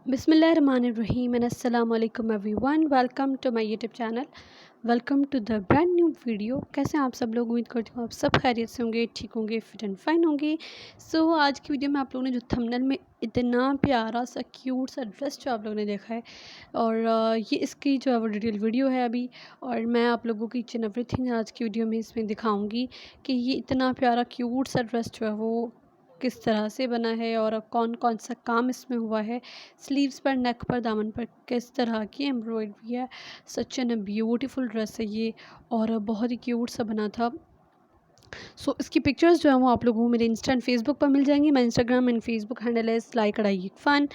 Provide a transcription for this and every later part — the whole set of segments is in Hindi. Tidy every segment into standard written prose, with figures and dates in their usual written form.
बिस्मिल्लाहिर्रहमानिर्रहीम एंड अस्सलाम वालेकुम everyone. Welcome to my YouTube channel. Welcome to the brand new video. कैसे हैं आप सब लोग? उम्मीद करती हूँ आप सब खैरियत से होंगे, ठीक होंगे, फिट एंड फाइन होंगे। आज की वीडियो में आप लोगों ने जो थंबनेल में इतना प्यारा सा क्यूट सा ड्रेस जो आप लोगों ने देखा है, और ये इसकी जो है वो डिटेल वीडियो है अभी, और मैं आप लोगों की ईच एंड एवरीथिंग आज की वीडियो में इसमें दिखाऊँगी कि ये इतना प्यारा क्यूट सा ड्रेस जो है वो किस तरह से बना है और कौन कौन सा काम इसमें हुआ है। स्लीव्स पर, नेक पर, दामन पर किस तरह की एम्ब्रॉयडरी है। सच एन ब्यूटीफुल ड्रेस है ये, और बहुत ही क्यूट सा बना था। इसकी पिक्चर्स जो है वो आप लोगों को मेरे इंस्टा एंड फेसबुक पर मिल जाएंगी। मैं इंस्टाग्राम एंड फेसबुक हैंडल है सिलाई कढ़ाई फ़न।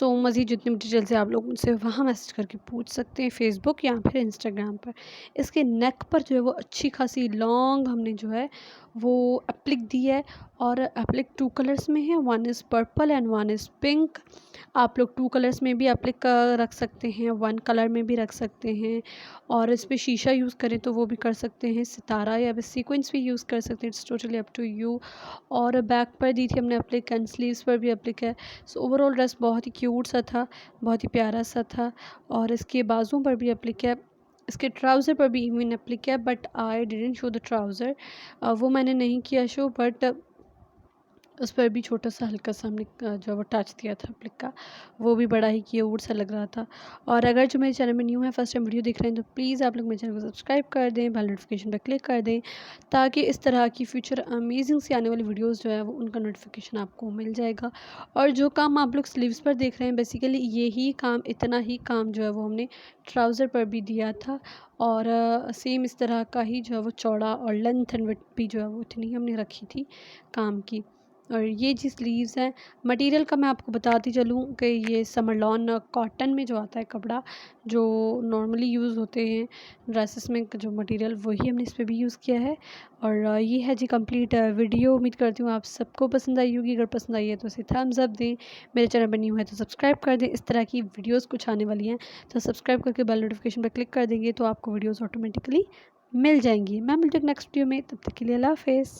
मज़ीद जितनी भी डिटेल्स है आप लोग उनसे वहाँ मैसेज करके पूछ सकते हैं, फेसबुक या फिर इंस्टाग्राम पर। इसके नेक पर जो है वो अच्छी खासी लॉन्ग हमने जो है वो एप्लिक दी है, और एप्लिक 2 कलर्स में है, one is purple and one is pink. आप लोग 2 कलर्स में भी एप्लिक रख सकते हैं, 1 कलर में भी रख सकते हैं, और इस पे शीशा यूज़ करें तो वो भी कर सकते हैं, सितारा या फिर सीक्वेंस भी यूज़ कर सकते हैं। It's totally up to you. और बैक पर दी थी हमने एप्लिक एंड स्लीव्स पर भी एप्लिक है। ओवरऑल ड्रेस बहुत ही क्यूट सा था, बहुत ही प्यारा सा था। और इसके बाजुओं पर भी एप्लिक है, इसके ट्राउज़र पर भी इवन एप्लिक है, but I didn't show the trouser, वो मैंने नहीं किया शो, बट उस पर भी छोटा सा हल्का सा हमने जो वो टच दिया था एप्लिक का, वो भी बड़ा ही क्यूट सा लग रहा था। और अगर जो मेरे चैनल में न्यू है, फर्स्ट टाइम वीडियो देख रहे हैं, तो प्लीज़ आप लोग मेरे चैनल को सब्सक्राइब कर दें, बेल नोटिफिकेशन पर क्लिक कर दें, ताकि इस तरह की फ्यूचर अमेजिंग सी आने वाली वीडियोज़ जो है वो उनका नोटिफिकेशन आपको मिल जाएगा। और जो काम आप लोग स्लीव्स पर देख रहे हैं, बेसिकली यही काम, इतना ही काम जो है वो हमने ट्राउज़र पर भी दिया था, और सेम इस तरह का ही जो है वो चौड़ा और लेंथ एंड विड्थ भी जो है वो इतनी हमने रखी थी काम की। और ये जी स्लीव्स हैं। मटेरियल का मैं आपको बताती चलूँ कि ये समरलॉन कॉटन में जो आता है कपड़ा, जो नॉर्मली यूज़ होते हैं ड्रेसेस में, जो मटेरियल वही हमने इस पे भी यूज़ किया है। और ये है जी कंप्लीट वीडियो। उम्मीद करती हूँ आप सबको पसंद आई होगी। अगर पसंद आई है तो इसे थम्स अप दें, मेरे चैनल पर न्यू है तो सब्सक्राइब कर दें। इस तरह की वीडियोज़ कुछ आने वाली हैं, तो सब्सक्राइब करके बेल नोटिफिकेशन पर क्लिक कर देंगे तो आपको वीडियोज़ ऑटोमेटिकली मिल जाएंगी। मैं मिलती हूँ नेक्स्ट वीडियो में, तब तक के लिए अल्लाह हाफ़िज़।